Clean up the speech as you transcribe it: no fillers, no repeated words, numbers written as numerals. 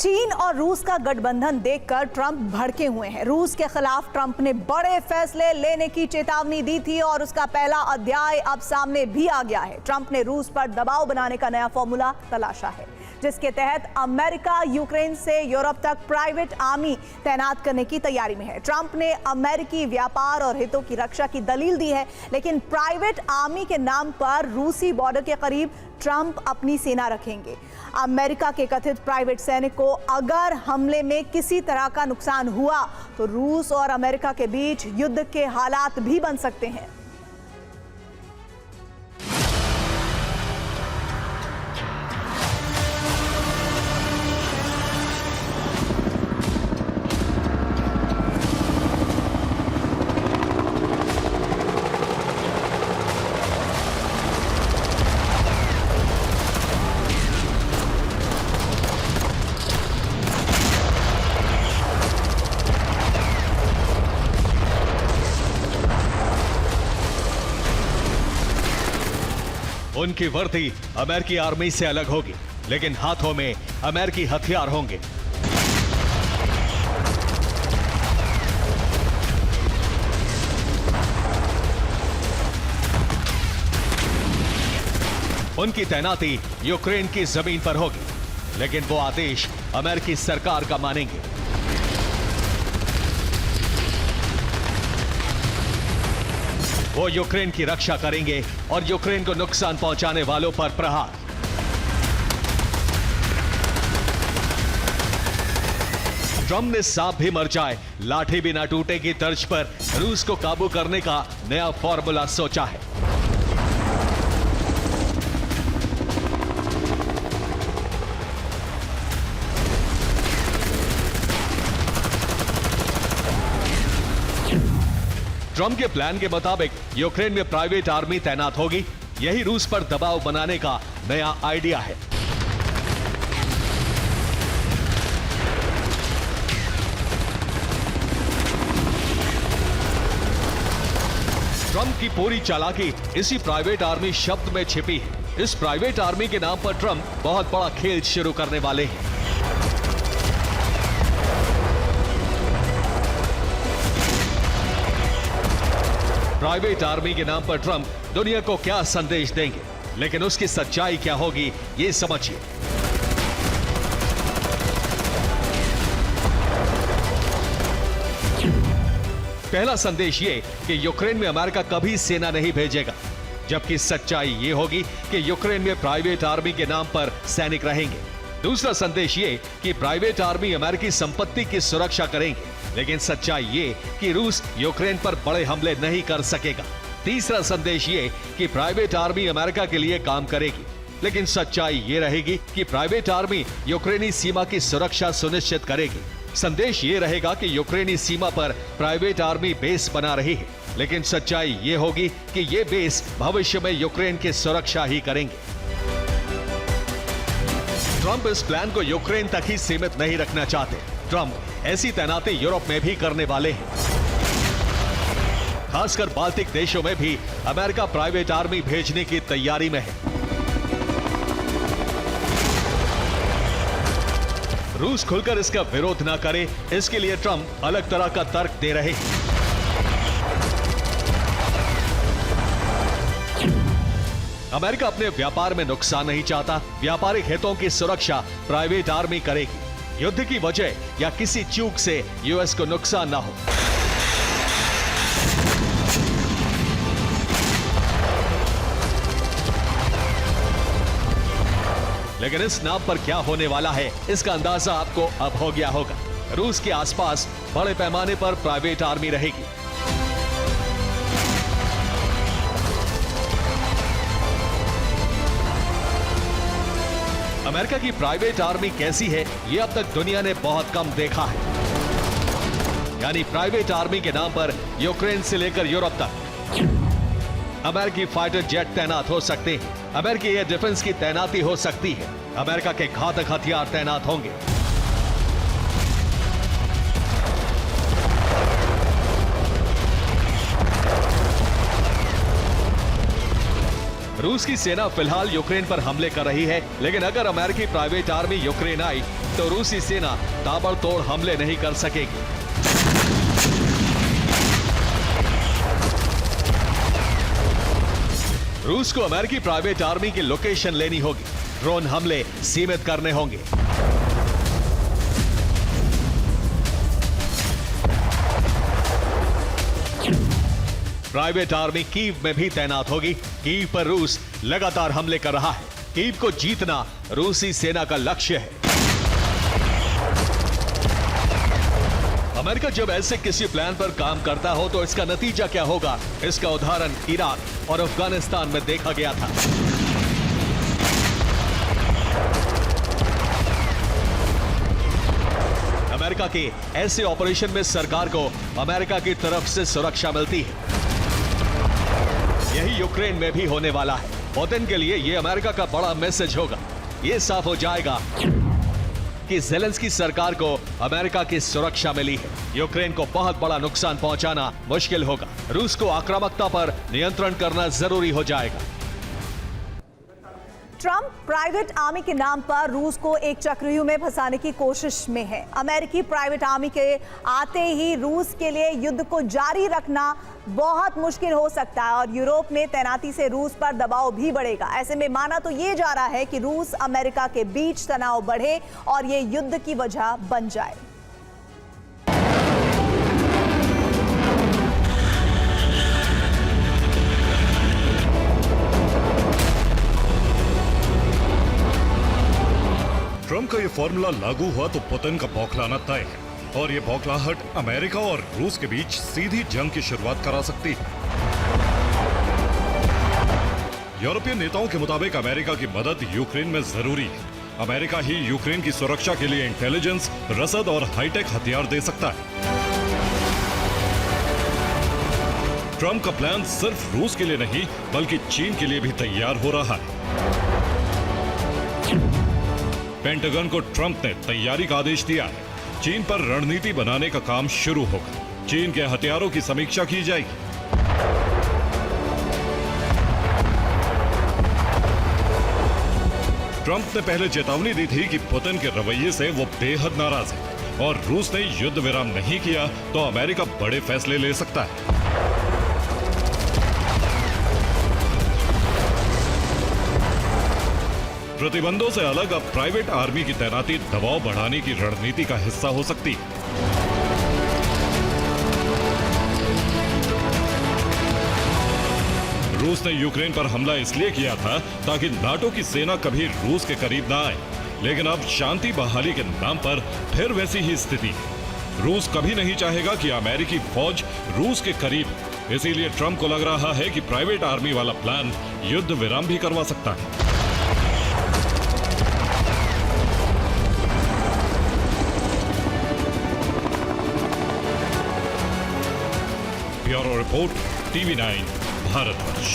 चीन और रूस का गठबंधन देखकर ट्रंप भड़के हुए हैं। रूस के खिलाफ ट्रंप ने बड़े फैसले लेने की चेतावनी दी थी और उसका पहला अध्याय अब सामने भी आ गया है। ट्रंप ने रूस पर दबाव बनाने का नया फॉर्मूला तलाशा है, जिसके तहत अमेरिका यूक्रेन से यूरोप तक प्राइवेट आर्मी तैनात करने की तैयारी में है। ट्रंप ने अमेरिकी व्यापार और हितों की रक्षा की दलील दी है, लेकिन प्राइवेट आर्मी के नाम पर रूसी बॉर्डर के करीब ट्रंप अपनी सेना रखेंगे। अमेरिका के कथित प्राइवेट सैनिक को अगर हमले में किसी तरह का नुकसान हुआ तो रूस और अमेरिका के बीच युद्ध के हालात भी बन सकते हैं। उनकी वर्दी अमेरिकी आर्मी से अलग होगी, लेकिन हाथों में अमेरिकी हथियार होंगे। उनकी तैनाती यूक्रेन की जमीन पर होगी, लेकिन वो आदेश अमेरिकी सरकार का मानेंगे। वो यूक्रेन की रक्षा करेंगे और यूक्रेन को नुकसान पहुंचाने वालों पर प्रहार। ट्रंप ने सांप भी मर जाए लाठी भी ना टूटे की तर्ज पर रूस को काबू करने का नया फॉर्मूला सोचा है। ट्रंप के प्लान के मुताबिक यूक्रेन में प्राइवेट आर्मी तैनात होगी। यही रूस पर दबाव बनाने का नया आइडिया है। ट्रंप की पूरी चालाकी इसी प्राइवेट आर्मी शब्द में छिपी है। इस प्राइवेट आर्मी के नाम पर ट्रंप बहुत बड़ा खेल शुरू करने वाले हैं। प्राइवेट आर्मी के नाम पर ट्रंप दुनिया को क्या संदेश देंगे, लेकिन उसकी सच्चाई क्या होगी ये समझिए। पहला संदेश ये कि यूक्रेन में अमेरिका कभी सेना नहीं भेजेगा, जबकि सच्चाई ये होगी कि यूक्रेन में प्राइवेट आर्मी के नाम पर सैनिक रहेंगे। दूसरा संदेश ये कि प्राइवेट आर्मी अमेरिकी संपत्ति की सुरक्षा करेंगे, लेकिन सच्चाई ये कि रूस यूक्रेन पर बड़े हमले नहीं कर सकेगा। तीसरा संदेश ये कि प्राइवेट आर्मी अमेरिका के लिए काम करेगी, लेकिन सच्चाई ये रहेगी कि प्राइवेट आर्मी यूक्रेनी सीमा की सुरक्षा सुनिश्चित करेगी। संदेश ये रहेगा कि यूक्रेनी सीमा पर प्राइवेट आर्मी बेस बना रही है, लेकिन सच्चाई ये होगी कि ये बेस भविष्य में यूक्रेन की सुरक्षा ही करेंगे। ट्रंप इस प्लान को यूक्रेन तक ही सीमित नहीं रखना चाहते। ट्रंप ऐसी तैनाती यूरोप में भी करने वाले हैं। खासकर बाल्टिक देशों में भी अमेरिका प्राइवेट आर्मी भेजने की तैयारी में है। रूस खुलकर इसका विरोध न करे, इसके लिए ट्रंप अलग तरह का तर्क दे रहे हैं। अमेरिका अपने व्यापार में नुकसान नहीं चाहता। व्यापारिक हितों की सुरक्षा प्राइवेट आर्मी करेगी। युद्ध की वजह या किसी चूक से यूएस को नुकसान ना हो। लेकिन इस नाम पर क्या होने वाला है, इसका अंदाजा आपको अब हो गया होगा। रूस के आसपास बड़े पैमाने पर प्राइवेट आर्मी रहेगी। अमेरिका की प्राइवेट आर्मी कैसी है, यह अब तक दुनिया ने बहुत कम देखा है। यानी प्राइवेट आर्मी के नाम पर यूक्रेन से लेकर यूरोप तक अमेरिकी फाइटर जेट तैनात हो सकते हैं। अमेरिकी एयर डिफेंस की तैनाती हो सकती है। अमेरिका के घातक हथियार तैनात होंगे। रूस की सेना फिलहाल यूक्रेन पर हमले कर रही है, लेकिन अगर अमेरिकी प्राइवेट आर्मी यूक्रेन आई तो रूसी सेना ताबड़तोड़ हमले नहीं कर सकेगी। रूस को अमेरिकी प्राइवेट आर्मी की लोकेशन लेनी होगी, ड्रोन हमले सीमित करने होंगे। प्राइवेट आर्मी कीव में भी तैनात होगी। कीव पर रूस लगातार हमले कर रहा है। कीव को जीतना रूसी सेना का लक्ष्य है। अमेरिका जब ऐसे किसी प्लान पर काम करता हो तो इसका नतीजा क्या होगा, इसका उदाहरण इराक और अफगानिस्तान में देखा गया था। अमेरिका के ऐसे ऑपरेशन में सरकार को अमेरिका की तरफ से सुरक्षा मिलती है। यही यूक्रेन में भी होने वाला है। पुतिन के लिए यह अमेरिका का बड़ा मैसेज होगा। यह साफ हो जाएगा कि ज़ेलेंस्की सरकार को अमेरिका की सुरक्षा मिली है। यूक्रेन को बहुत बड़ा नुकसान पहुंचाना मुश्किल होगा। रूस को आक्रामकता पर नियंत्रण करना जरूरी हो जाएगा। ट्रंप प्राइवेट आर्मी के नाम पर रूस को एक चक्रव्यूह में फंसाने की कोशिश में है। अमेरिकी प्राइवेट आर्मी के आते ही रूस के लिए युद्ध को जारी रखना बहुत मुश्किल हो सकता है और यूरोप में तैनाती से रूस पर दबाव भी बढ़ेगा। ऐसे में माना तो ये जा रहा है कि रूस अमेरिका के बीच तनाव बढ़े और ये युद्ध की वजह बन जाए। ट्रंप का ये फॉर्मूला लागू हुआ तो पुतिन का बौखलाना तय है और ये बौखलाहट अमेरिका और रूस के बीच सीधी जंग की शुरुआत करा सकती है। यूरोपीय नेताओं के मुताबिक अमेरिका की मदद यूक्रेन में जरूरी है। अमेरिका ही यूक्रेन की सुरक्षा के लिए इंटेलिजेंस, रसद और हाईटेक हथियार दे सकता है। ट्रंप का प्लान सिर्फ रूस के लिए नहीं बल्कि चीन के लिए भी तैयार हो रहा है। पेंटागन को ट्रंप ने तैयारी का आदेश दिया है। चीन पर रणनीति बनाने का काम शुरू होगा। चीन के हथियारों की समीक्षा की जाएगी। ट्रंप ने पहले चेतावनी दी थी कि पुतिन के रवैये से वो बेहद नाराज है और रूस ने युद्ध विराम नहीं किया तो अमेरिका बड़े फैसले ले सकता है। प्रतिबंधों से अलग अब प्राइवेट आर्मी की तैनाती दबाव बढ़ाने की रणनीति का हिस्सा हो सकती है। रूस ने यूक्रेन पर हमला इसलिए किया था ताकि नाटो की सेना कभी रूस के करीब ना आए, लेकिन अब शांति बहाली के नाम पर फिर वैसी ही स्थिति है। रूस कभी नहीं चाहेगा कि अमेरिकी फौज रूस के करीब। इसीलिए ट्रंप को लग रहा है कि प्राइवेट आर्मी वाला प्लान युद्ध विराम भी करवा सकता है। Bureau report, TV9 Bharatvarsh.